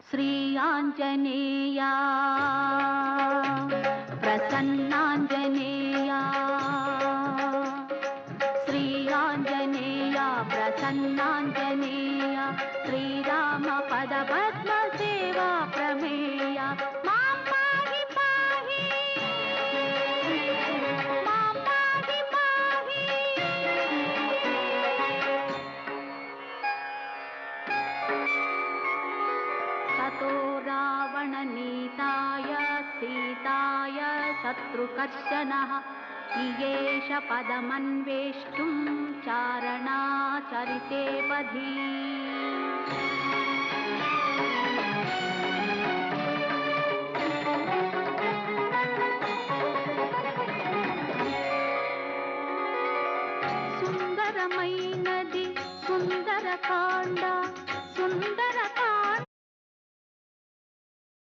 श्री आञ्जनेया प्रसन्नाञ्जनेया श्री आञ्जनेया प्रसन्नाञ्जनेया श्रीराम पदपद्मसेवा प्रमेया मां पाहि पाहि मां पाहि पाहि। ततो रावणनीताय सीताय शत्रुकर्षणः इयेष पदमन्वेष्टुं चारणाचरिते पथि।